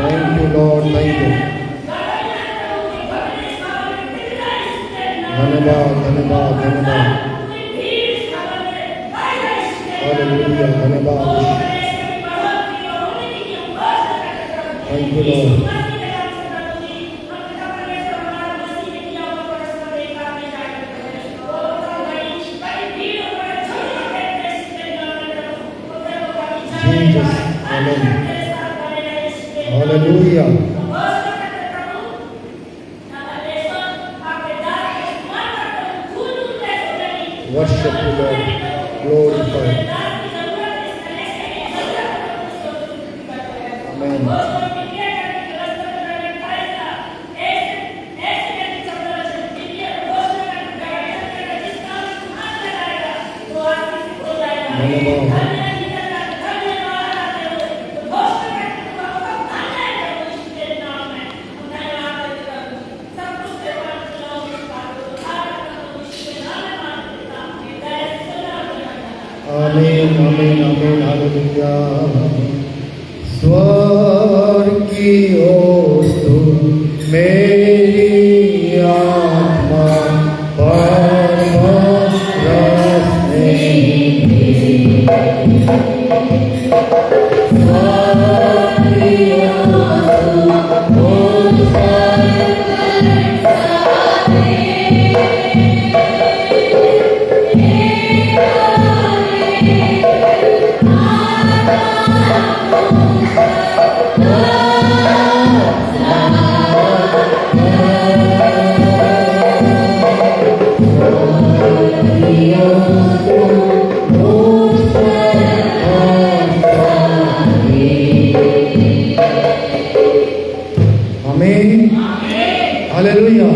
Thank you Lord, thank you. धन्यवाद धन्यवाद धन्यवाद। हालेलुया, धन्यवाद। Thank you Lord. जीसस, आमीन। Hallelujah. Worship you, Lord. Glorify. Amen. धन्यवाद। आमीन आमीन आमीन। हालेलुया। स्वर्ग की ओर तुम मेरी आत्मा परम रसने हालेलुया।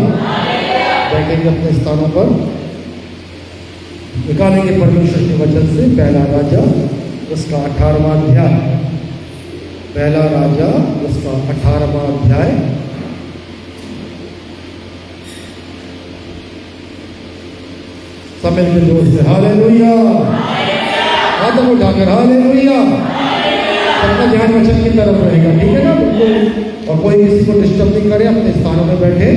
बैठेंगे अपने स्थानों पर। निकालेंगे परमेश्वर के वचन से पहला राजा उसका 18वां अध्याय। पहला राजा उसका 18वां अध्याय। समय के जोर से हालेलुया। हाथों को उठाकर हालेलुया। सबका ध्यान वचन की तरफ रहेगा, ठीक है ना बिल्कुल। और कोई किसी को डिस्टर्ब नहीं करे, अपने स्थानों में बैठे।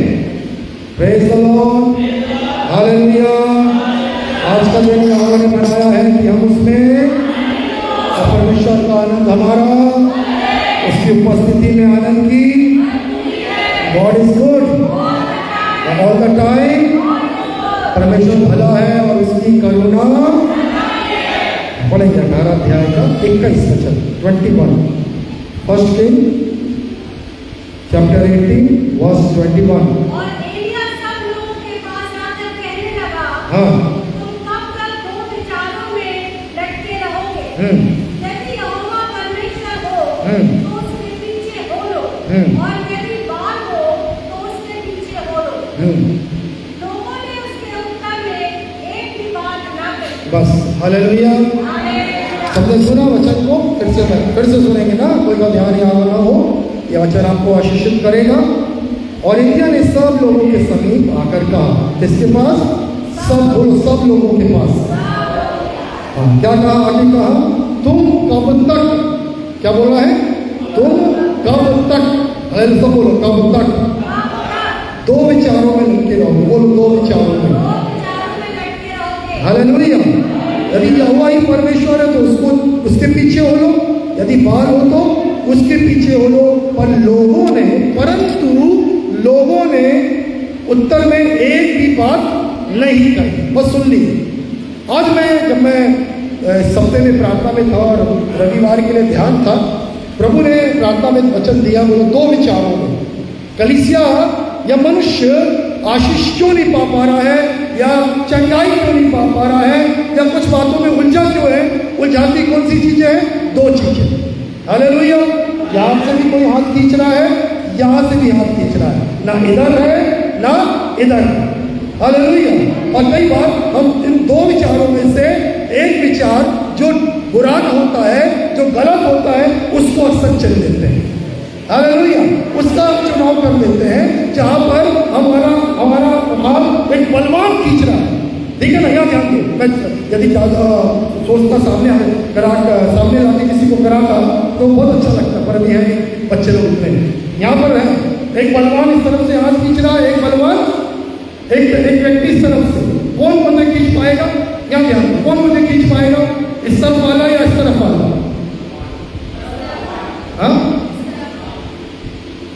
Praise the Lord, hallelujah. आज का दिन यहोवा ने बनाया है कि हम उसमें परमेश्वर का आनंद हमारा, उसकी उपस्थिति में आनंद की। God is good all the time. परमेश्वर भला है और उसकी करुणा। पढ़ेंगे 18 अध्याय का 21 वचन 21। First king chapter 18 verse 21। और एलिया सब लोगों के पास आकर कहने लगा, हाँ, तुम कब तक दो विचारों में लटके रहोगे? यदि यहोवा परमेश्वर हो तो उसके पीछे हो लो, और यदि बाल हो तो उसके पीछे हो लो। लोगों ने उसके उत्तर में एक भी बात न कही। बस हालेलुया। सबने सुना वचन को? फिर से सुनेंगे ना, कोई का ध्यान यहाँ ना हो। यह वचन आपको आशीषित करेगा। और एलिया ने सब लोगों के समीप आकर कहा, किसके पास? सब लोगों के पास। हाँ, क्या कहा? आगे कहा, तुम कब तक, क्या बोला है? तुम कब तक, सब बोलो, कब तक दो विचारों में लटके रहोगे। बोलो, दो विचारों में। हालेलुया। यदि यहोवा ही परमेश्वर है तो उसको, उसके पीछे हो लो। यदि बाल हो तो उसके पीछे हो लो। परंतु लोगों ने उत्तर में एक भी बात नहीं कही। बस सुन ली। आज जब मैं सप्ताह में प्रार्थना में था और रविवार के लिए ध्यान था, प्रभु ने प्रार्थना में वचन दिया, बोलो दो विचारों में। कलीसिया या मनुष्य आशीष क्यों नहीं पा रहा है, या चंगाई क्यों नहीं पा रहा है, या कुछ बातों में उलझा क्यों है? उलझाती कौन सी चीजें हैं? दो चीजें। हालेलुया। यहाँ से भी कोई हाथ खींच रहा है, यहाँ से भी हाथ खींच रहा है, ना इधर है ना इधर। हालेलुया। और कई बार हम इन दो विचारों में से एक विचार जो बुरा होता है, जो गलत होता है, उसको अक्सर चुन लेते हैं। हालेलुया। उसका चुनाव कर लेते हैं जहां पर हमारा हाथ एक बलवान खींच रहा है। ठीक है ना? यहाँ ध्यान दो। मैं यदि सोचता सामने लाके किसी को कराता तो बहुत अच्छा लगता, पर अभी है बच्चे लोग उठते हैं। यहाँ पर है एक बलवान इस तरफ से हाथ खींच रहा है, एक बलवान एक व्यक्ति इस तरफ से। कौन मुझे खींच पाएगा? यहाँ ध्यान, कौन मुझे खींच पाएगा? इस तरफ वाला या इस तरफ वाला? हाँ,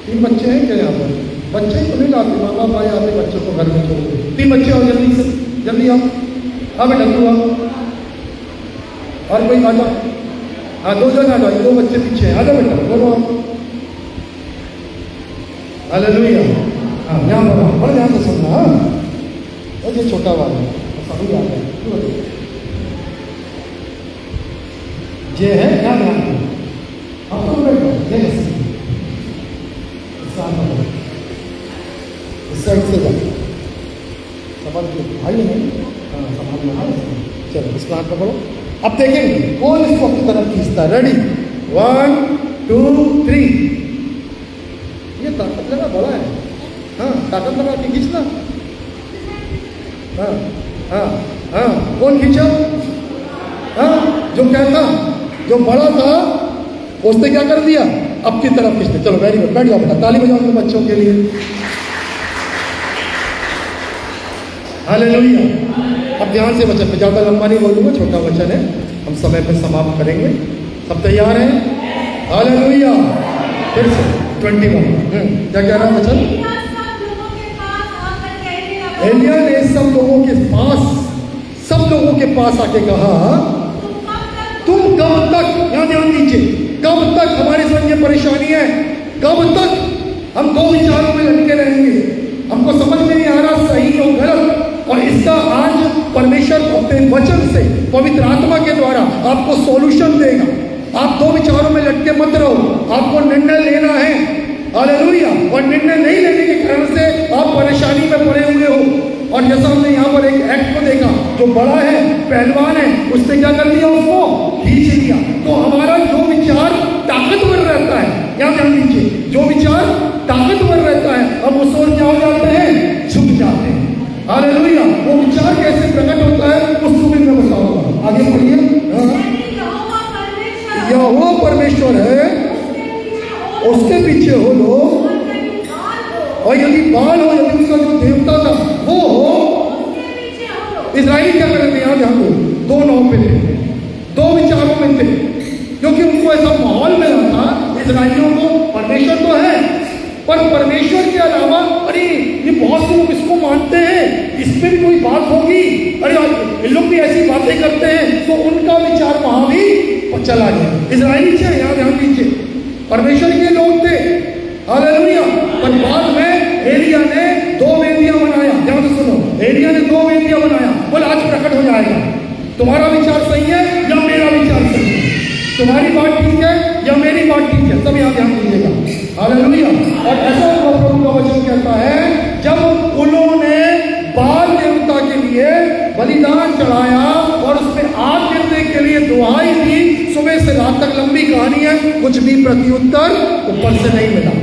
3 बच्चे हैं क्या यहाँ पर? बच्चे तो नहीं लाते, माँ बाप आए आते बच्चों को घर में छोड़ दो। 3 बच्चे आओ जल्दी से, जल्दी आओ। हाँ बेटा तू आओ, और कोई आ जाओ। हाँ 2 जन आ जाओ, 2 बच्चे पीछे हैं, आ जाओ बेटा, बोलो आओ। हालेलुया। हाँ यहाँ पर आओ, बड़े ध्यान से सुनना। हाँ ये छोटा वाला सभी आ गए, ये है यहाँ ध्यान। आप तो बैठो, ये इस साइड से जाओ, समझ भाई नहीं। हाँ समझ में। चलो इसको हाथ पकड़ो। अब देखेंगे कौन इसको अपनी तरफ खींचता है। रेडी, 1 2 3। ये ताकत लगा बड़ा है। हाँ ताकत लगा के खींचना। हाँ हाँ हाँ, कौन खींचा? हाँ जो क्या था, जो बड़ा था उसने क्या कर दिया, अपनी तरफ खींचते। चलो वेरी गुड, बैठ जाओ बेटा, ताली बजाओ अपने बच्चों के लिए। हालेलुया। अब ध्यान से वचन पे, ज़्यादा लंबा नहीं बोलूँगा, छोटा वचन है, हम समय पे समाप्त करेंगे। सब तैयार हैं? हालेलुया। फिर से 21 क्या कह रहा है वचन? एलिया ने सब लोगों के पास आके कहा, तुम कब तक, यहाँ ध्यान दीजिए, कब तक हमारे संग ये परेशानी है? कब तक हम 2 विचारों में लटके रहेंगे? हमको समझ में नहीं आ रहा सही और गलत। और इसका आज परमेश्वर अपने वचन से, पवित्र आत्मा के द्वारा आपको सॉल्यूशन देगा। आप 2 विचारों में लटके मत रहो, आपको निर्णय लेना है। हालेलुया। और निर्णय नहीं लेने के कारण से आप परेशानी में पड़े हुए हो। और जैसा हमने यहाँ पर एक एक्ट को देखा, जो बड़ा है, पहलवान है, उसने क्या कर दिया, उसको खींच लिया। तो हमारा जो विचार ताकतवर रहता है, यहाँ ध्यान दीजिए, जो विचार ताकतवर रहता है, अब उस ओर क्या हो जाते हैं, झुक जाते हैं। हालेलुया। वो विचार कैसे प्रकट होता है उसको भी मैं बताऊंगा। आगे बढ़िए। यहोवा परमेश्वर है, उसके पीछे हो लो। और यदि बाल हो, यदि उसका जो देवता था वो हो, इजराइली क्या करते हैं? यहाँ ध्यान दो, 2 नाव पे थे, 2 विचारों में थे, क्योंकि उनको ऐसा माहौल मिला था। इसराइलियों को परमेश्वर तो है, पर परमेश्वर के अलावा अरे ये बहुत से लोग इसको मानते हैं, इस पे भी कोई बात होगी, अरे इन लोग भी ऐसी बातें करते हैं, तो उनका विचार वहां भी चला गया। इजराइली थे, यहाँ ध्यान दीजिए, परमेश्वर के लोग थे। हालेलुया। पर बाद में एलिया ने 2 वेदियां बनाया। ध्यान से सुनो, एलिया ने 2 वेदियां बनाया। बोले आज प्रकट हो जाएगा, तुम्हारा विचार सही है या मेरा विचार सही है, तुम्हारी बात ठीक है या मेरी बात ठीक है। सब यहाँ ध्यान दीजिएगा। हालेलुया। और ऐसा प्रभु का वचन कहता है, जब उन्होंने बाल देवता के लिए बलिदान चढ़ाया और उसमें आग गिरने के लिए दुहाई दी, सुबह से रात तक लंबी कहानी है, कुछ भी प्रत्युत्तर ऊपर से नहीं मिला।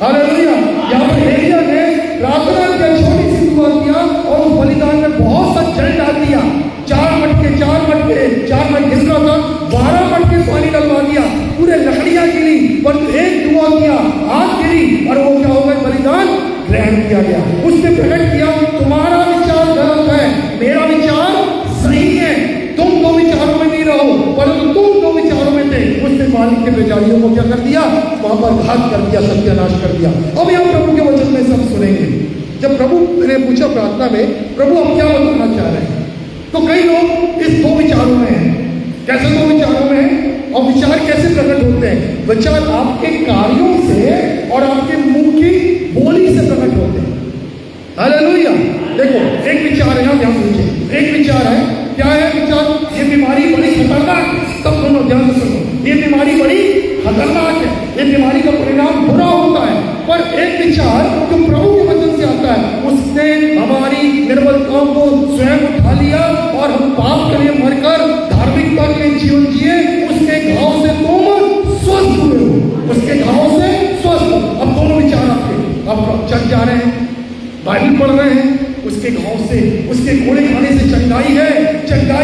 हालेलुया। यहाँ पर एलिया ने प्रार्थना किया, छोटी सी दुआ किया और उस बलिदान में बहुत सा जल डाल दिया। 4 मटके 4 मटके गिर रहा था, 12 मटके पानी डलवा दिया, पूरे लकड़ियां गिरी, पर एक दुआ किया, आग गिरी, और वो क्या हो गया, बलिदान ग्रहण किया गया। उसने प्रकट किया, तुम्हारा विचार गलत है, मेरा विचार सही है, तुम 2 विचारों में नहीं रहो, परंतु तुम 2 विचारों में थे। उसने मालिक के बेजारियों को क्या कर दिया, वहां पर घात कर दिया, सत्यानाश कर दिया। अब यहाँ प्रभु के वचन में सब सुनेंगे। जब प्रभु ने पूछा प्रार्थना में, प्रभु हम क्या बताना चाह रहे हैं, तो कई लोग इस 2 विचारों में हैं। कैसे 2 विचारों में हैं? और विचार कैसे प्रकट होते हैं? विचार आपके कार्यों से और आपके मुंह की बोली से प्रकट होते हैं। हालेलुया। देखो एक विचार है, ध्यान दीजिए, एक विचार है, क्या है विचार? ये बीमारी बड़ी खतरनाक है। सब सुनो, ध्यान से सुनो, ये बीमारी बड़ी खतरनाक है, ये बीमारी का परिणाम बुरा होता है। पर एक विचार जो प्रभु के वचन से आता है, उसने हमारी निर्बलताओं को स्वयं उठा लिया और हम पाप के लिए मरकर धार्मिकता के लिए जीवन जिए। उसके घाव से तुम स्वस्थ हुए हो, उसके घाव से स्वस्थ। अब दोनों विचार आपके, आप चल जा रहे हैं, बाइबल पढ़ रहे हैं, उसके घाव से, उसके कोड़े खाने से चंगाई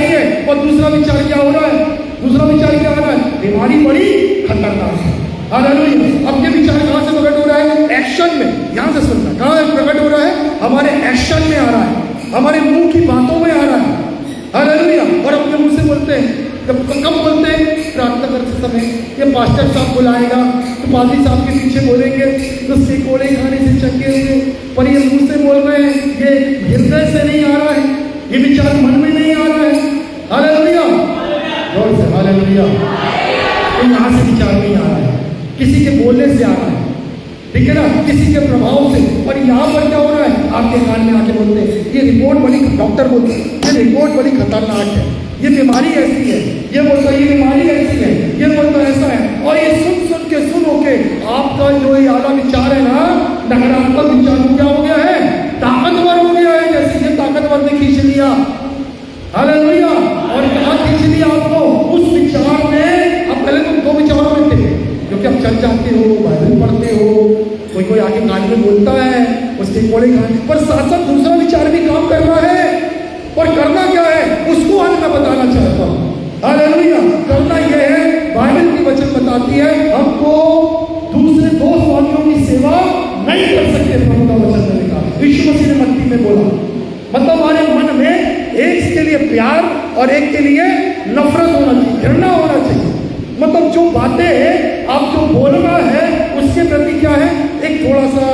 है। और दूसरा विचार क्या हो रहा है? दूसरा विचार क्या हो रहा है? बीमारी बड़ी खतरनाक है, हालेलुया। अब ये विचार कहाँ से प्रकट हो रहा है? एक्शन में। यहाँ से सुनना, कहाँ प्रकट हो रहा है? हमारे एक्शन में आ रहा है, हमारे मुंह की बातों में आ रहा है। हालेलुया। और अपने मुंह से बोलते हैं, कब बोलते हैं? प्रार्थना करते समय। ये पास्टर साहब बुलाएगा तो पादरी साहब के पीछे बोलेंगे तो सिकोड़े खाने से चक्के हुए, पर ये मुंह से बोल रहे हैं, ये हृदय से नहीं आ रहा है, ये विचार मन में नहीं आ रहा है। हालेलुया, जोर से हालेलुया। तो यहाँ से विचार नहीं आ रहा है, किसी के बोलने से आ रहा है, ठीक है ना, किसी के प्रभाव से। और यहाँ पर क्या हो रहा है? आपके कान में आके बोलते हैं, ये रिपोर्ट बड़ी, डॉक्टर बोलते हैं ये रिपोर्ट बड़ी खतरनाक है, ये बीमारी ऐसी है, ये बोलता है ये बीमारी ऐसी है, ये बोलता है ऐसा है। और ये सुन के आपका जो ये आला विचार है ना, नकारात्मक विचार क्या हो गया है? ताकतवर हो गया है। जैसे ये ताकतवर ने खींच लिया। हालेलुया। और कहाँ खींच लिया आपको? उस विचार में। अब पहले तुम दो विचारों में थे, क्योंकि आप चल जाते हो, बाइबल पढ़ते हो, कोई आके कान में बोलता है, उसके कोड़े खान पर साथ साथ दूसरा विचार भी काम कर रहा है। और करना क्या है उसको आज मैं बताना चाहता हूँ। हालेलुया। करना यह है, बाइबल की वचन बताती है हमको दूसरे दो स्वामियों की सेवा नहीं कर सकते। प्रभु का वचन ने लिखा, यीशु मसीह ने मत्ती में बोला, मतलब हमारे मन में एक के लिए प्यार और एक के लिए नफरत होना चाहिए, घृणा होना चाहिए। मतलब जो बातें आप जो बोलना है उसके प्रति क्या है, एक थोड़ा सा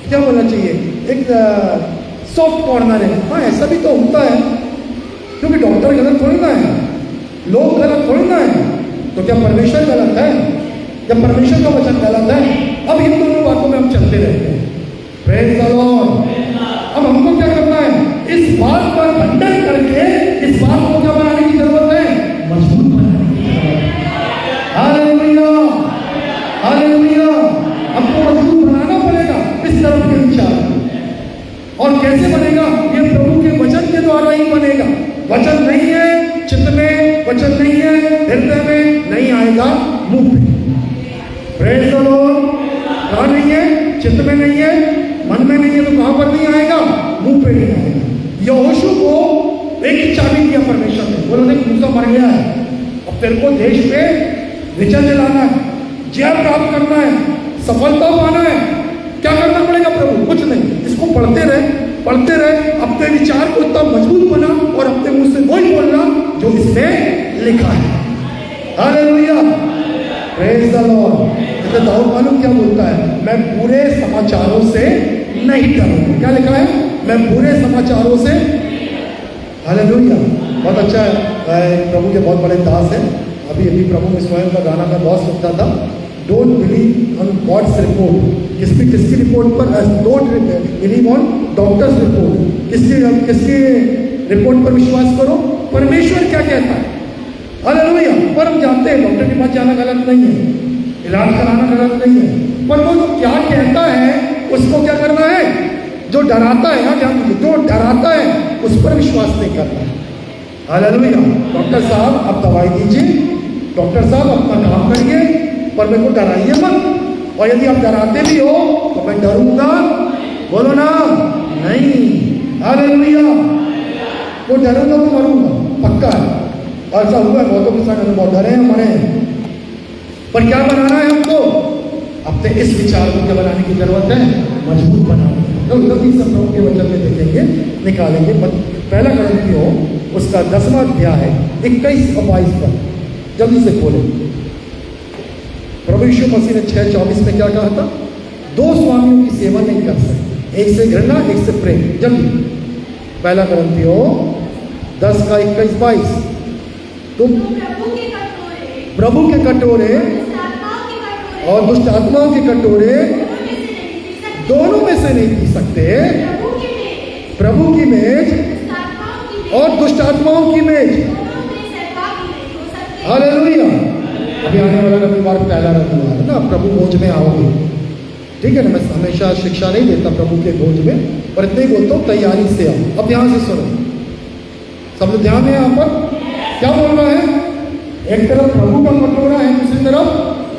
क्या बोलना चाहिए, एक सॉफ्ट कॉर्नर है। हाँ, ऐसा भी तो होता है, क्योंकि डॉक्टर गलत थोड़ी ना है, लोग गलत थोड़ी ना है। तो क्या परमेश्वर गलत है? जब परमेश्वर का वचन गलत है, अब इन दोनों बातों में हम चलते रहते हैं। Praise the Lord. अब हमको क्या करना है? इस बात पर खंडन करके इस बात को क्या बनाने की जरूरत है? मजबूत बनाने की जरूरत है। Hallelujah, hallelujah. हमको मजबूत बनाना पड़ेगा इस तरफ के विचार। और कैसे बनेगा? ये प्रभु के वचन के द्वारा ही बनेगा। वचन नहीं है चित्त में, वचन नहीं है हृदय में, नहीं आएगा मुंह पे। Praise the Lord. कहाँ नहीं है? चित्त में नहीं है, मन में नहीं है, तो कहाँ पर नहीं आएगा? मुंह पे नहीं आएगा। यहोशू को एक ही चाबी दिया परमेश्वर ने, बोलो देख मूसा मर गया है, अब तेरे को देश पे विजय दिलाना है, जय प्राप्त करना है, सफलता पाना है। क्या करना पड़ेगा प्रभु? कुछ नहीं, इसको पढ़ते रहे, अपने विचार को इतना मजबूत बना और अपने मुंह से वही बोलना जो इसमें लिखा है। Hallelujah, praise the Lord. जैसे दाऊद मालूम क्या बोलता है? मैं पूरे समाचारों से नहीं डरूंगा। क्या लिखा है? मैं पूरे समाचारों से। हालेलुया, बहुत अच्छा है। प्रभु के बहुत बड़े दास है। अभी प्रभु में स्वयं का गाना मैं बहुत सुनता था, don't believe on God's report. किसकी रिपोर्ट पर? Don't believe on doctor's report. किसकी रिपोर्ट पर विश्वास करो? परमेश्वर क्या कहता है। हालेलुया। पर हम जानते हैं डॉक्टर के पास जाना गलत नहीं है, इलाज कराना गलत नहीं है, पर वो जो क्या कहता है उसको क्या करना है? जो डराता है, हाँ ध्यान दीजिए, जो डराता है उस पर विश्वास नहीं करना है। हालेलुया। डॉक्टर साहब आप दवाई दीजिए, डॉक्टर साहब अपना काम करिए, पर मेरे को डराइए मत। और यदि आप डराते भी हो तो मैं डरूंगा, बोलो ना, नहीं। हालेलुया। वो डरूंगा तो मरूंगा, पक्का है। और ऐसा हुआ है बहुतों के साथ, बहुत डरे हैं, मरे हैं। पर क्या बनाना है हमको? अपने इस विचार को क्या बनाने की जरूरत है? मजबूत बनाना। तो जल्दी सब लोग के वचन में देखेंगे, निकालेंगे। पहला कुरिन्थियों उसका 10वां अध्याय है, 21 और 22 पर जल्दी से खोलें। प्रभु यीशु मसीह ने 6:24 में क्या कहा था? दो स्वामियों की सेवा नहीं कर सकते, एक से घृणा एक से प्रेम। जल्दी पहला कुरिन्थियों 10 का 21-22। तुम प्रभु के कटोरे और दुष्ट आत्माओं के कटोरे दोनों में से नहीं पी सकते। प्रभु की मेज और दुष्ट आत्माओं की मेज। हालेलुया। अभी आने वाला रविवार पहला रविवार है ना, प्रभु भोज में आओगे, ठीक है ना। मैं हमेशा शिक्षा नहीं देता प्रभु के भोज में, पर इतने ही बोलता हूँ तैयारी से आओ। अब यहाँ से सुनो, सब लोग ध्यान है। यहाँ पर क्या बोल रहा है? एक तरफ प्रभु का कटोरा है, दूसरी तरफ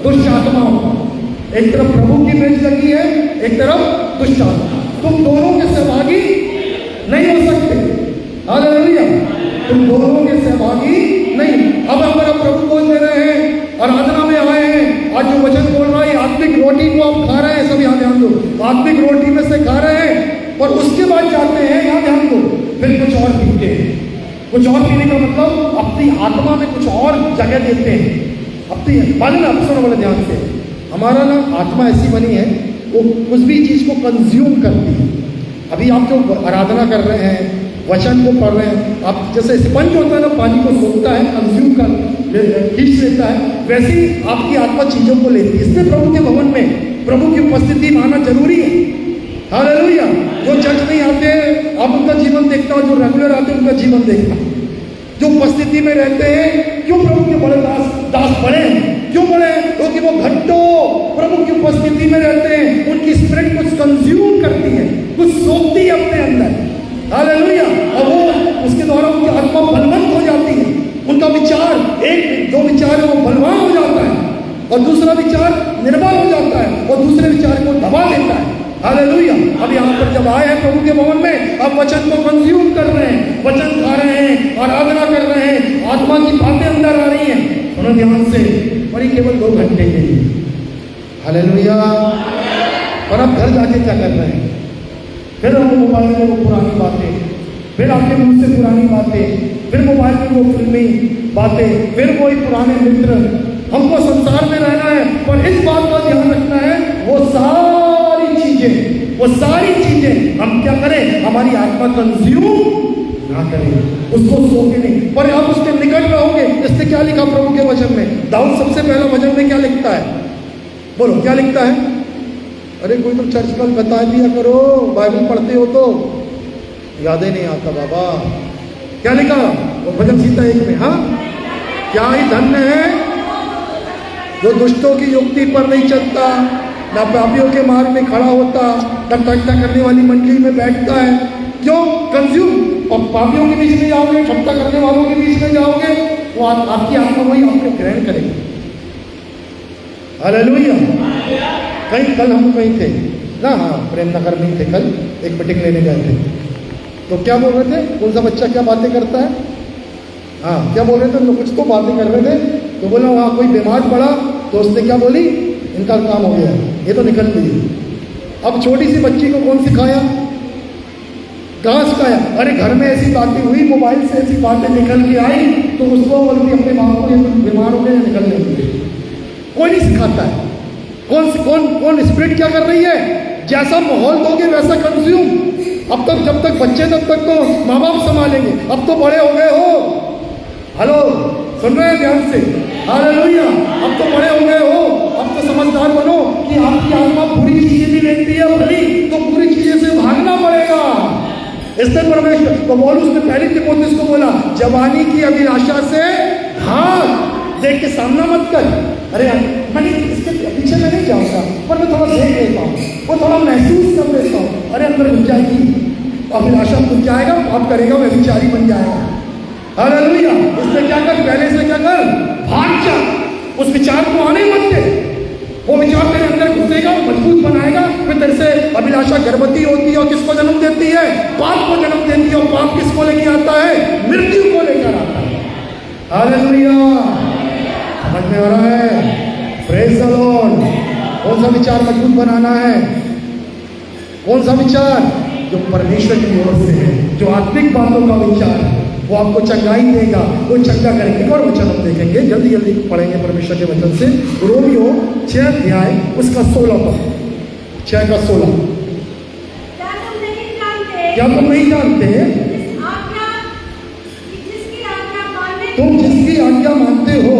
दुष्ट आत्माओं का। एक तरफ प्रभु की मेज लगी है, एक तरफ दुष्ट आत्मा। तुम दोनों के सहभागी नहीं हो सकते। हालेलुया। तुम दोनों के सहभागी नहीं। अब अगर आप प्रभु बोल दे रहे हैं, आराधना में आए हैं आज जो वचन बोल रहा है, आत्मिक रोटी को आप खा रहे हैं, सब यहाँ ध्यान दो, आत्मिक रोटी में से खा रहे हैं और उसके बाद जाते हैं, यहाँ ध्यान दो, फिर कुछ और पीते हैं। कुछ और पीने का मतलब अपनी आत्मा में कुछ और जगह देते हैं अपनी। मालूम है, सुनो बोले ध्यान से, हमारा ना आत्मा ऐसी बनी है, वो कुछ भी चीज़ को कंज्यूम करती है। अभी आप जो आराधना कर रहे हैं, वचन को पढ़ रहे हैं, आप जैसे स्पंज होता है ना, पानी को सोखता है, कंज्यूम कर खींच लेता है, वैसे ही आपकी आत्मा चीज़ों को लेती है। इसलिए प्रभु के भवन में प्रभु की उपस्थिति में आना जरूरी है। हालेलुया। जो चर्च नहीं आते आप उनका जीवन देखता हो, जो रेगुलर आते हैं उनका जीवन देखता, जो उपस्थिति में रहते हैं। क्यों प्रभु के बड़े दास बड़े हैं? क्यों बड़े? क्योंकि वो घंटों प्रभु की उपस्थिति में रहते हैं। उनकी स्पिरिट कुछ कंज्यूम करती है, कुछ सोखती है अपने अंदर। हालेलुया। और वो उसके द्वारा उनकी आत्मा बलवंत हो जाती है। उनका विचार, एक दो विचार है वो बलवान हो जाता है, और दूसरा विचार निर्बल हो जाता है, और दूसरे विचार को दबा देता है। हालेलुया। अब यहाँ पर जब आए हैं प्रभु के भवन में, अब वचन को कंज्यूम कर रहे हैं, वचन खा रहे हैं, आराधना कर रहे हैं, आत्मा की बातें अंदर आ रही हैं। सुनो ध्यान से, और ये केवल 2 घंटे के लिए। हालेलुया। और अब घर जाके क्या कर रहे हैं? फिर हम मोबाइल में वो पुरानी बातें, फिर आपके मुंह से पुरानी बातें, फिर मोबाइल में वो फिल्मी बातें, फिर वही पुराने मित्र। हमको संसार में रहना है, पर इस बात का ध्यान रखना है, वो सारी चीजें हम क्या करें? हमारी आत्मा कंज्यूम ना करें, उसको सोके नहीं, पर आप उसके निकट रहोगे। इससे क्या लिखा प्रभु के वचन में? दाऊद सबसे पहला वचन में क्या लिखता है? बोलो क्या लिखता है? अरे कोई तो चर्च का बता दिया करो, बाइबल पढ़ते हो तो याद ही नहीं आता बाबा। क्या लिखा वो भजन संहिता 1 में? हाँ, क्या ही धन्य है जो दुष्टों की युक्ति पर नहीं चलता, ना पापियों के मार्ग में खड़ा होता, ना ठट्ठा करने वाली मंडली में बैठता है। क्यों? कंज्यूम। और पापियों के बीच में जाओगे, ठट्ठा करने वालों के बीच में जाओगे, वो आपकी आत्मा वही आपको ग्रहण करेगी। हालेलुया। कहीं कल हम कहीं थे ना, हाँ प्रेम नगर में थे, कल एक मीटिंग लेने गए थे, तो क्या बोल रहे थे? कौन सा बच्चा क्या बातें करता है? हाँ, क्या बोल रहे थे? हम लोग कुछ तो बातें कर रहे थे, तो बोला वहाँ कोई बीमार पड़ा, तो उसने क्या बोली? इनका काम हो गया, ये तो निकल गई। अब छोटी सी बच्ची को कौन सिखाया? कहाँ सिखाया? अरे घर में ऐसी बातें हुई, मोबाइल से ऐसी बातें निकल के आई, तो उसको बोलती अपने बाप को बीमार हो गए, निकल गए। कोई नहीं सिखाता है। कौन स्पिरिट क्या कर रही है? जैसा माहौल दोगे वैसा कंज्यूम। अब तक जब तक बच्चे तब तक तो माँ बाप संभालेंगे, अब तो बड़े हो गए हो। हेलो, सुन रहे हैं ध्यान से? हालेलुया। अब तो बड़े हो गए हो, अब तो समझदार बनो कि आपकी आत्मा बुरी चीजें भी लेती है, भली तो बुरी चीजें से भागना पड़ेगा। इसलिए परमेश्वर तो बोल, उसने पहली तिमोथेयुस को बोला, जवानी की अभिलाषा से भाग, देख के सामना मत कर। अरे मैं इसके पीछे में नहीं जाऊंगा, पर मैं थोड़ा देख लेता हूँ, वो थोड़ा महसूस कर लेता हूँ। अरे अंदर घुस जाएगी, अभिलाषा घुस जाएगा, पाप करेगा, वह विचारी बन जाएगा। हालेलुया। उसमें क्या कर? पहले से क्या कर? भाग जा, उस विचार को आने मत दे। वो विचार तेरे अंदर घुसेगा, मजबूत बनाएगा, फिर तेरे से अभिलाषा गर्भवती होती है, और किसको जन्म देती है? पाप को जन्म देती है। और पाप किसको लेके आता है? मृत्यु को लेकर आता है। हालेलुया। समझ में आ रहा है? Praise the Lord. कौन सा विचार मजबूत बनाना है? कौन सा विचार? जो परमेश्वर की ओर से है, जो आत्मिक बातों का विचार है, वो आपको चंगाई देगा, वो चंगा करेंगे। और वचन हम देखेंगे, जल्दी जल्दी पढ़ेंगे परमेश्वर के वचन से। रोमियो 6 अध्याय उसका 16 पद, 6 का 16। क्या तुम नहीं जानते? तुम जिसकी आज्ञा मानते हो,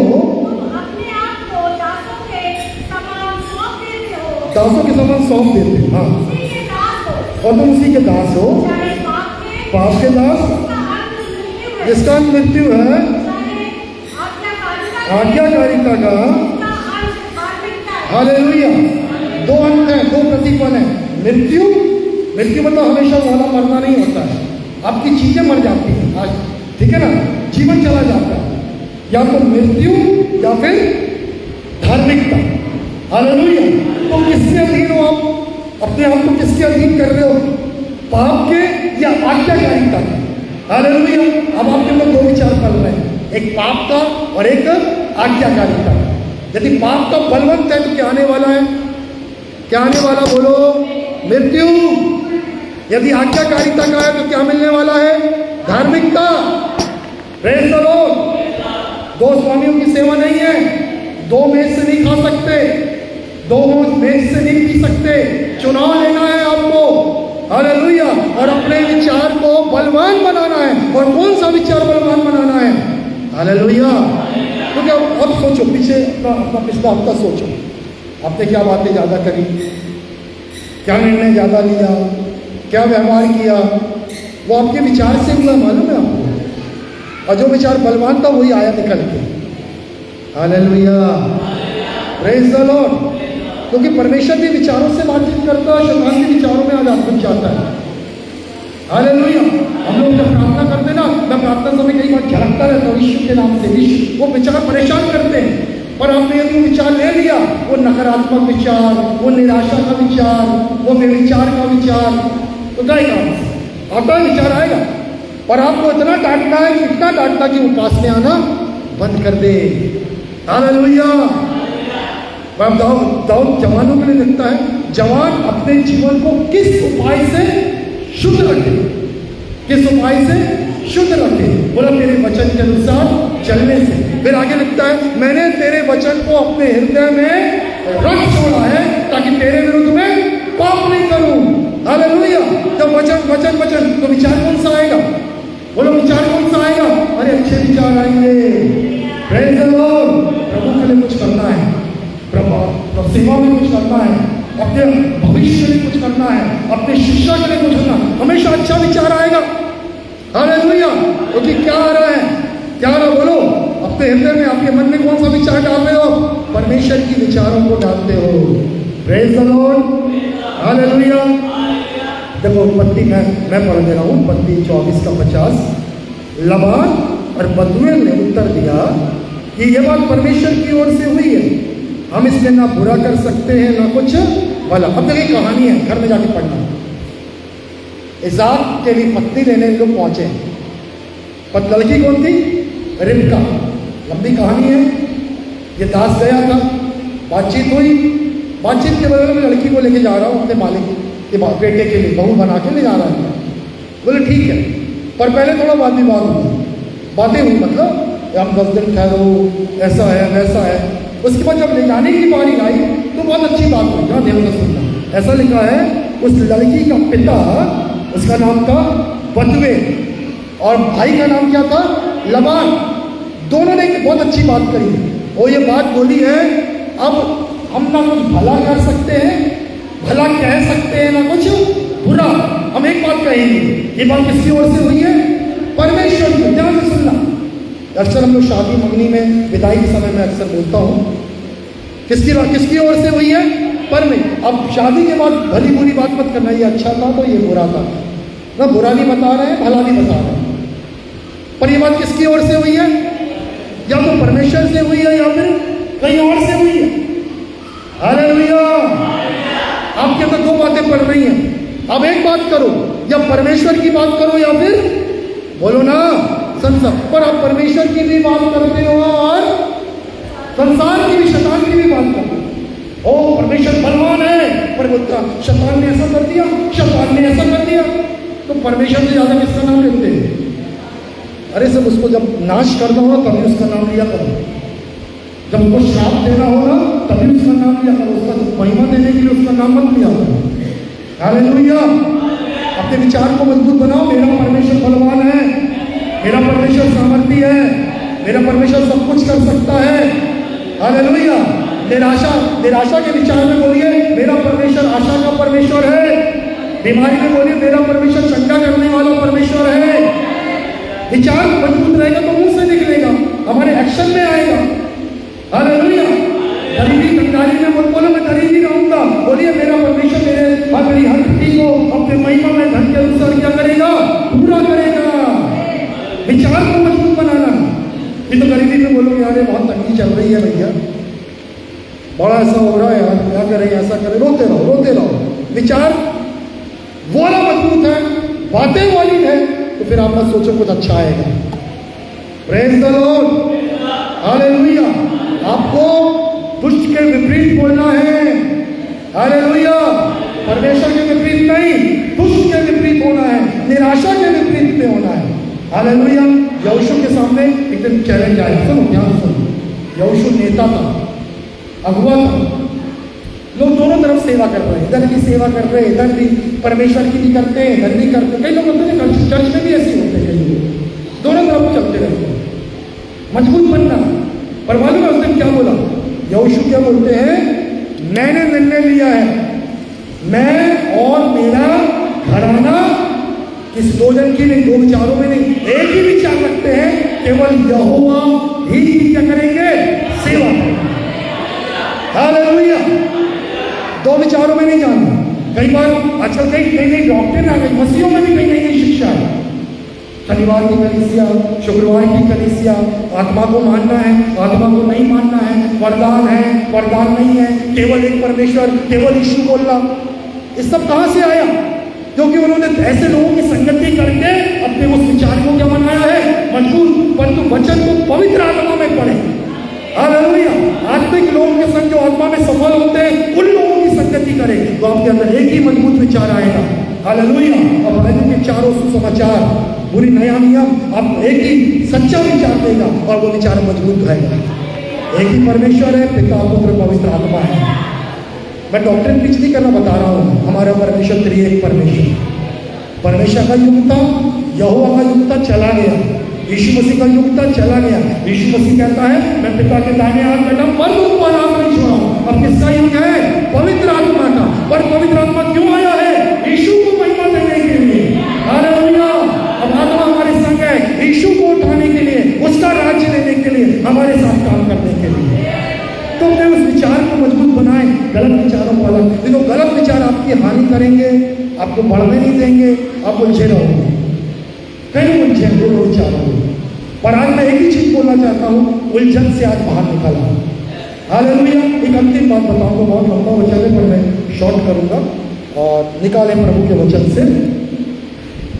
दासों के समान सौंप देते हो। हाँ, और तुम उसी के दास हो, पाप के दास, जिसका मृत्यु है, आज्ञाकारिता का। हालेलुया। 2 अंत है, 2 प्रतिफल है। मृत्यु मतलब हमेशा वाला मरना नहीं होता है, आपकी चीजें मर जाती हैं आज, ठीक है ना, जीवन चला जाता है। या तो मृत्यु या फिर धार्मिकता। हालेलुया। तो किसके अधीन हो आप? अपने आप को किसके अधीन कर रहे हो? पाप के या आज्ञाकारिता के? हालेलुया। अब आपके अंदर 2 विचार पल रहे हैं, एक पाप का और एक आज्ञाकारिता। यदि पाप का बलवंत है तो क्या आने वाला है? क्या आने वाला? बोलो, मृत्यु। यदि आज्ञाकारिता का है तो क्या मिलने वाला है? धार्मिकता। Praise the Lord. दो स्वामियों की सेवा नहीं है। दो मेज से नहीं खा सकते, दो मेज से नहीं पी सकते। चुनाव लेना है आपको, हालेलुया। और अपने विचार को बलवान बनाना है। और कौन सा विचार बलवान बनाना है? हालेलुया। क्योंकि अब सोचो, पीछे अपना पिछला हफ्ता सोचो, आपने क्या बातें ज़्यादा करी, क्या निर्णय ज़्यादा लिया, क्या व्यवहार किया, वो आपके विचार से हुआ, मालूम है आपको। और जो विचार बलवान था वही आया निकल के। Hallelujah, praise the Lord. क्योंकि परमेश्वर भी विचारों से बातचीत करता है, शैतान भी विचारों में आज आत्म चाहता है। हालेलुया। हम लोग जब प्रार्थना करते ना, मैं प्रार्थना समय कई बार झलकता रहता हूँ यीशु के नाम से। यीशु, वो विचार परेशान करते हैं, पर आपने यदि विचार ले लिया, वो नकारात्मक विचार, वो निराशा का विचार, वो बेविचार का विचार, तो गए काम से आता विचार आएगा। पर आपको इतना डांटना है कि इतना डांटना कि वो पास में आना बंद कर दे। हालेलुया। दाऊद जवानों के लिए लिखता है, जवान अपने जीवन को किस उपाय से शुद्ध रखे, किस उपाय से शुद्ध रखे? बोला, तेरे वचन के अनुसार चलने से। फिर आगे लिखता है, मैंने तेरे वचन को अपने हृदय में रख छोड़ा है ताकि तेरे विरुद्ध में पाप नहीं करूं। हालेलुया। तो वचन वचन वचन, तो विचार कौन सा आएगा? बोलो, विचार कौन सा आएगा? अरे अच्छे विचार आएंगे। Praise the Lord. प्रभु के लिए कुछ करना है, प्रभु सेवा में कुछ करना है, अपने भविष्य के लिए कुछ करना है, अपने शिक्षा के लिए कुछ करना, हमेशा अच्छा विचार आएगा। हालेलुया। क्योंकि क्या आ रहा है? क्या आ रहा? बोलो, अपने हृदय में, आपके मन में कौन सा विचार डालते हो? परमेश्वर की विचारों को डालते हो। Praise the Lord. हालेलुया। देखो उत्पत्ति मैं पढ़ दे रहा हूँ, उत्पत्ति 24:50। लाबान और बतूएल ने उत्तर दिया कि यह बात परमेश्वर की ओर से हुई है, हम इसमें ना बुरा कर सकते हैं ना कुछ भला। अब देखिए कहानी है, घर में जाके पढ़ना। इसाक के लिए पत्नी लेने लोग पहुंचे। पर लड़की कौन थी? रिबका। लंबी कहानी है। ये दास गया था, बातचीत हुई, बातचीत के बदले में लड़की को लेके जा रहा हूँ अपने मालिक के बेटे के लिए, बहू बना के ले जा रहा है। बोले ठीक है, पर पहले थोड़ा वाद विवाद हुई, बातें हुई, मतलब हम 10 दिन ठहरो, ऐसा है वैसा है। उसके बाद जब ले जाने की बारी आई तो बहुत अच्छी बात हुई। जहाँ ध्यान से सुनना, ऐसा लिखा है, उस लड़की का पिता, उसका नाम था बतूएल और भाई का नाम क्या था? लाबान। दोनों ने बहुत अच्छी बात करी और ये बात बोली है, अब हम ना कुछ भला कर सकते हैं, भला कह सकते हैं, ना कुछ बुरा। हम एक बात कहेंगे, ये बात किसकी ओर से हुई है? परमेश्वर की। ध्यान से सुनना। अक्सर हम लोग शादी मंगनी में, विदाई के समय में अक्सर बोलता हूँ, किसकी ओर से हुई है? परमेश्वर। अब शादी के बाद भली बुरी बात मत करना, ये अच्छा था तो ये बुरा था, ना बुरा नहीं बता रहे हैं, भला नहीं बता रहे हैं, पर ये बात किसकी ओर से हुई है? या तो परमेश्वर से हुई है या फिर कहीं और से हुई है। हालेलुया। आपके तो दो बातें पढ़ रही हैं। अब एक बात करो, या परमेश्वर की बात करो या फिर बोलो ना संसार। पर आप परमेश्वर की भी बात करते हो और संसार की भी, शैतान की भी बात करते हो। ओ परमेश्वर बलवान है, पर शैतान ने ऐसा कर दिया, शैतान ने ऐसा कर दिया, तो परमेश्वर से ज्यादा किसका नाम लेते हैं? अरे सब उसको जब नाश करना हो तभी उसका नाम लिया करो, जब उसको श्राप देना होगा तभी उसका नाम लिया करो, उसका महिमा देने के लिए उसका नाम मत लिया करो। हालेलुया। अपने विचार को मजबूत बनाओ। मेरा परमेश्वर बलवान है, मेरा परमेश्वर सामर्थी है, मेरा परमेश्वर सब कुछ कर सकता है। हालेलुया। निराशा के विचार में बोलिए, मेरा परमेश्वर आशा का परमेश्वर है। बीमारी में बोलिए, मेरा परमेश्वर चंगा करने वाला परमेश्वर है। विचार मजबूत रहेगा तो मुंह से निकलेगा, हमारे एक्शन में आएगा। हालेलुया। गरीबी कंगाली में बोलो, मैं गरीबी रहूंगा, बोलिए मेरा परमेश्वर मेरी हर घटी को अपने महिमा में धन के अनुसार क्या करेगा? पूरा करेगा। विचार को मजबूत बनाना। ये तो गरीबी में बोलोगे, अरे बहुत तंगी चल रही है भैया, बड़ा ऐसा हो रहा है यार, क्या करें, ऐसा करें, रोते रहो। विचार वाला मजबूत है, बातें वाली है, तो फिर आप मत सोचो कुछ अच्छा आएगा। Praise the Lord. हालेलुया। आपको दुष्ट के विपरीत बोलना है। हालेलुया। परमेश्वर के विपरीत नहीं, दुष्ट के विपरीत होना है, निराशा के विपरीत में होना है। हालेलुया। यहोशू के सामने एक दिन चैलेंज आया। सुनो, ध्यान सुनो। यहोशू नेता था, अगुवा था। लोग दोनों तरफ सेवा कर रहे हैं, इधर भी सेवा कर रहे हैं, इधर भी परमेश्वर की भी करते हैं, इधर भी करते हैं। कई लोग होते हैं चर्च में भी ऐसे होते हैं, कई लोग दोनों तरफ चलते रहते हैं। मजबूत बनना। पर मालूम है उस दिन क्या बोला? यहोशू क्या बोलते हैं? मैंने निर्णय लिया है, मैं और मेरा घराना, किस दो जन की नहीं, दो विचारों में नहीं, एक ही विचार रखते हैं, केवल यहोवा ही क्या करेंगे? सेवा करेंगे। हालेलुया। दो विचारों में नहीं जाना। कई बार आजकल कई नई नई डॉक्ट्रिन आ गई, मसीहों में भी कई नई नई शिक्षा है। शनिवार की कलीसिया, शुक्रवार की कलीसिया, आत्मा को मानना है, आत्मा को नहीं मानना है, वरदान है, वरदान नहीं है, केवल एक परमेश्वर, केवल यीशु बोलना। इस सब कहाँ से आया? क्योंकि उन्होंने ऐसे लोगों की संगति करके अपने उस विचार को क्या बनाया है? मजबूत। परंतु वचन को पवित्र आत्मा में पढ़े। हालेलुया। आत्मिक लोगों के संग जो आत्मा में सफल होते हैं, उन लोगों की संगति करें तो आपके अंदर एक ही मजबूत विचार आएगा। हालेलुया। और बाइबल के चारों सुसमाचार, पूरी नया नियम आप एक ही सच्चा विचार देगा और वो विचार मजबूत रहेगा। एक ही परमेश्वर है, पिता पुत्र पवित्र आत्मा है। मैं डॉक्ट्रिन पिच नहीं करना बता रहा हूँ। हमारा परमेश्वर त्रिएक परमेश्वर। परमेश्वर का युग था, यहोवा का युग था, चला गया। यीशु मसीह का युग था, चला गया। यीशु मसीह कहता है मैं पिता के दाहिने हाथ बैठा पर तुमको आराम नहीं छोड़ा। अब किसका युग है? पवित्र आत्मा का। पर पवित्र आत्मा क्यों आया है? यीशु को महिमा देने के लिए। हालेलुया। अब आत्मा हमारे संग है, यीशु को उठाने के लिए, उसका राज्य लेने के लिए, हमारे साथ काम करने के लिए। तो अपने उस विचार को मजबूत बनाएं, गलत विचारों को अलग। देखो, गलत विचार आपकी हानि करेंगे, आपको बढ़ने नहीं देंगे, आप उलझे रहोगे, कहीं उलझे दोनों विचारों। पर आज मैं एक ही चीज बोलना चाहता हूँ, उलझन से आज बाहर निकाला। हालेलुया। एक अंतिम बात बताऊंगा, बहुत लंबा वचन है पर मैं शॉर्ट करूंगा और निकाले प्रभु के वचन से।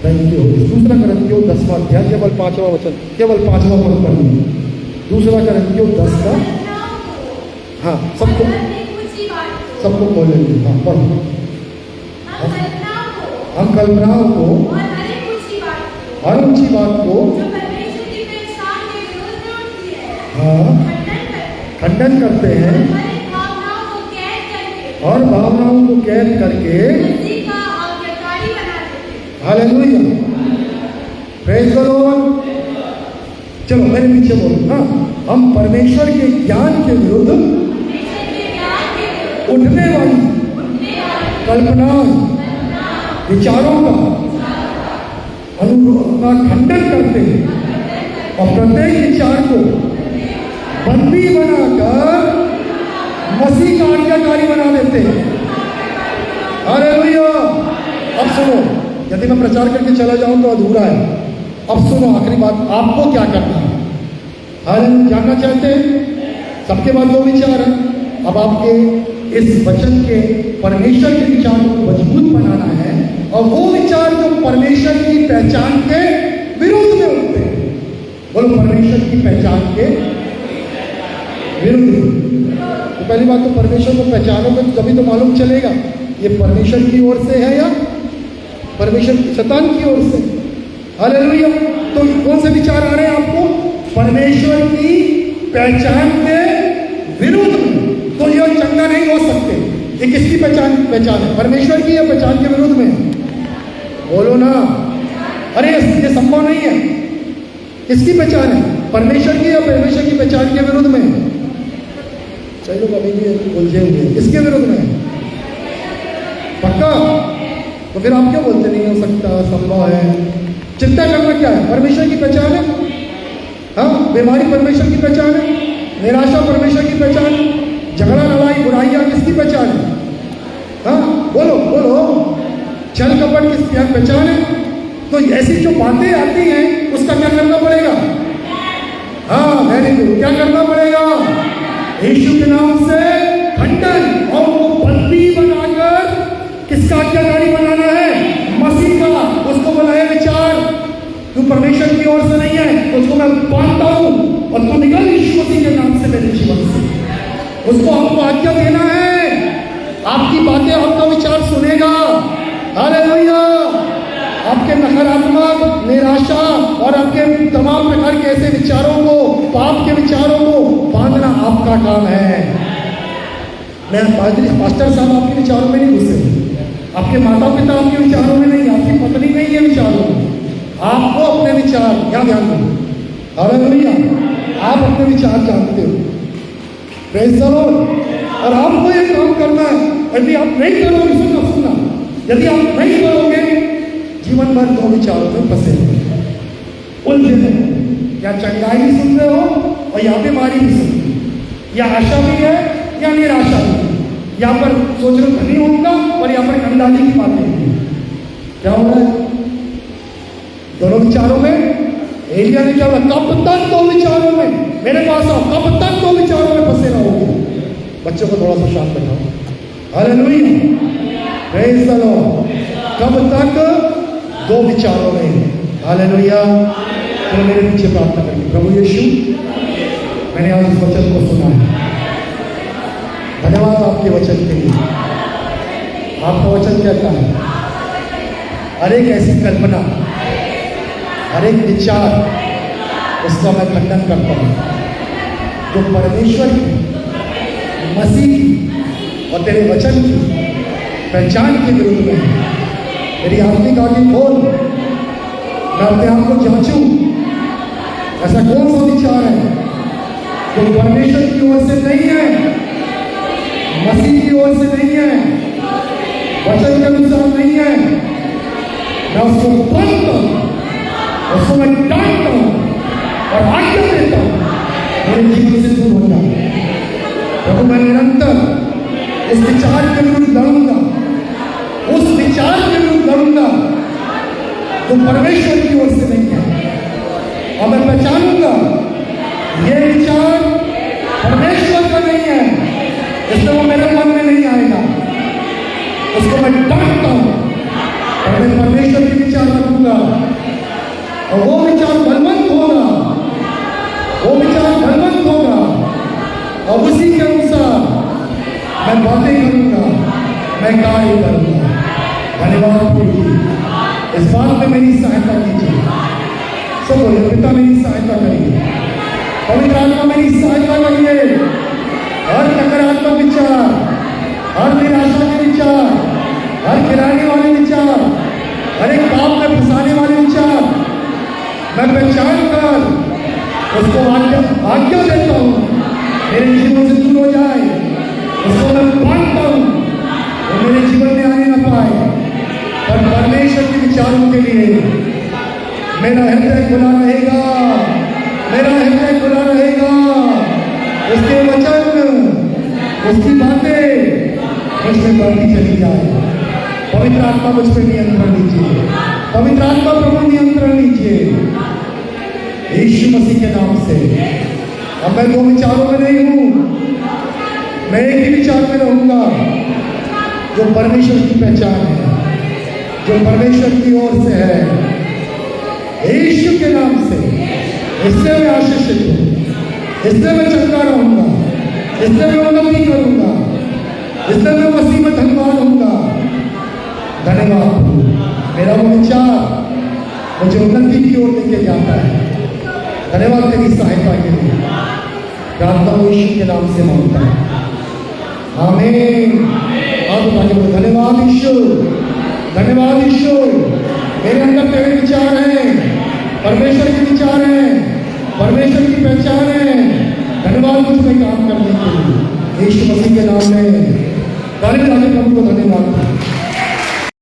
Thank you. दूसरा करंथियों 10वां अध्याय, केवल 5वां वचन, केवल 5वां पद पढ़िए। दूसरा करंथियों 10 का, हाँ सबको खोल लेंगे। हाँ पढ़ो। हम कल्पनाओं को हर ऊंची बात को हाँ खंडन करते हैं और भावनाओं को कैद करके हालेलुया। Praise the Lord. चलो मेरे पीछे बोलो। हाँ, हम परमेश्वर के ज्ञान के विरुद्ध उठने वाली कल्पनाओं, विचारों का खंडन करते हैं और प्रत्येक विचार को बंदी बनाकर मसीह का आज्ञाकारी बना देते हैं। हालेलुया। अब सुनो, यदि मैं प्रचार करके चला जाऊं तो अधूरा है। अब सुनो आखिरी बात, आपको क्या करना है? हालेलुया। जानना चाहते हैं? सबके पास दो विचार है। अब आपके इस वचन के परमेश्वर के विचार को मजबूत बनाना है और वो विचार जो परमेश्वर की पहचान के विरुद्ध में होते हैं। बोलो, परमेश्वर की पहचान के विरुद्ध। तो पहली बात तो परमेश्वर को पहचानोगे तभी तो मालूम चलेगा ये परमेश्वर की ओर से है या परमेश्वर शैतान की ओर से। हालेलुया। तो कौन से विचार आ रहे हैं आपको? परमेश्वर की पहचान के विरुद्ध में। तो ये चंगा नहीं हो सकते। ये किसकी पहचान है? परमेश्वर की या पहचान के विरुद्ध में? बोलो ना। अरे ये संभव नहीं है। किसकी पहचान है? परमेश्वर की या परमेश्वर की पहचान के विरुद्ध में? कई लोग अभी भी उलझे हुए। किसके विरुद्ध में? पक्का? तो फिर आप क्यों बोलते नहीं हो सकता, संभव है? चिंता करना क्या है? परमेश्वर की पहचान है। हाँ, बीमारी परमेश्वर की पहचान है, निराशा परमेश्वर की पहचान है, झगड़ा लड़ाई बुराइयां किसकी पहचान है? हाँ बोलो बोलो। छल कपट किसकी पहचान है? तो ऐसी जो बातें आती हैं उसका क्या करना पड़ेगा? हाँ वेरी गुड। क्या करना पड़ेगा? यीशु के नाम से खंडन और वो बंदी बनाकर किसका आज्ञाकारी बनाना है? मसीह का। उसको बनाया विचार तू परमेश्वर की ओर से नहीं है, उसको मैं बांधता हूं और तू निकल यीशु मसीह के नाम से मेरे जीवन से। उसको हमको आज्ञा देना है, आपकी बातें, आपका विचार सुनेगा। हालेलुया। आपके नकारात्मक, निराशा और आपके तमाम प्रकार के ऐसे विचारों को, पाप के विचारों को बांधना आपका काम है। मैं पास्टर साहब आपके विचारों में नहीं घुसे, आपके माता पिता आपके विचारों में नहीं, आपकी पत्नी नहीं है विचारों में, आपको अपने विचार क्या ध्यान दो। हालेलुया। आप अपने विचार जानते हो, प्रेज़ द लॉर्ड। और आपको ये काम करना है। यदि आप नहीं करोगे, सुनना, यदि आप नहीं करोगे, जीवन भर दो विचारों में फंसे उलझे हो। या चंगाई भी सुन रहे हो और या बीमारी भी सुन रहे हो, या आशा भी है या निराशा भी है। यहाँ पर सोच रहे धनी होगा और यहाँ पर कंगाली की बातें होंगी। क्या हो रहा है दोनों विचारों में? एलिया ने क्या बोला? कब तक दो विचारों में मेरे पास आओ, कब तक दो विचारों में फंसे रहोगे? बच्चों को थोड़ा सा शांत बैठाओ। Hallelujah, praise the lord. कब तक दो विचारों में? हालेलुया। तो मेरे पीछे प्रार्थना करेंगे। प्रभु यीशु, मैंने आज इस वचन को सुना है, धन्यवाद आपके वचन के लिए। आपका वचन कहता है हर एक ऐसी कल्पना, हर एक विचार, उसका मैं खंडन करता हूँ जो परमेश्वर की, मसीह की और तेरे वचन की पहचान के विरुद्ध में है। मेरी आत्मिक आंखें खोल, मैं अपने आप को जांचूं, ऐसा कौन सा विचार है जो परमेश्वर की ओर से नहीं है, मसीह की ओर से नहीं है, वचन के अनुसार नहीं है। मैं उसको बंद करूं, उसको मैं डांटता हूं और आज्ञा देता हूं, मेरे जीवन से दूर हो जाए। प्रभु, मैं निरंतर इस विचार के विरुद्ध लड़ूंगा, उस विचार के विरुद्ध लड़ूंगा जो परमेश्वर की ओर से नहीं है, और मैं पहचानूंगा ये विचार परमेश्वर का नहीं है, इसलिए वो मेरे मन में नहीं आएगा। उसको मैं डांटता हूं और मैं परमेश्वर के विचार रखूंगा, और वो विचार बलवंत होगा, वो विचार बलवंत होगा, और उसी के अनुसार मैं बातें करूंगा, मैं कार्य करूंगा। धन्यवाद कीजिए, इस बात में मेरी सहायता कीजिए। सब बोले, पिता मेरी सहायता करिए, पवित्र आत्मा मेरी सहायता करिए। हर नकारात्मक विचार, हर निराशा के विचार, हर गिराने वाले विचार, हर एक पाप में फंसाने वाले विचार, मैं पहचान कर उसको आज्ञा देता हूँ, मेरे जीवन से दूर हो जाए। उसको मैं बांटता हूँ, वो मेरे जीवन में आने न पाए। पर परमेश्वर के विचारों के लिए मेरा हृदय खुला रहेगा, मेरा हृदय खुला रहेगा। उसके वचन, उसकी बातें मुझ में बढ़ती चली जाए। पवित्र आत्मा मुझ पर नियंत्रण लीजिए, पवित्र आत्मा प्रभु नियंत्रण लीजिए, यीशु मसीह के नाम से। अब मैं दो विचारों में नहीं हूं, मैं एक ही विचार में रहूंगा जो परमेश्वर की पहचान है, जो परमेश्वर की ओर से है, यीशु के नाम से। इससे मैं आशीषित हूं, इससे मैं चंगा रहूंगा, इससे मैं उन्नति करूंगा, इससे मैं मसीह में धन्यवाद होऊंगा। धन्यवाद, मेरा वो विचार मुझे उन्नति की ओर लेके जाता है। धन्यवाद तेरी सहायता के लिए, प्रार्थना यीशु के नाम से मांगता है, आमीन। धन्यवाद यीशु, धन्यवाद यीशु। मेरे अंदर तेरे विचार हैं, परमेश्वर के विचार हैं, परमेश्वर की पहचान है। धन्यवाद मुझ में काम करने के लिए, यीशु मसीह के नाम में। प्रभु को धन्यवाद।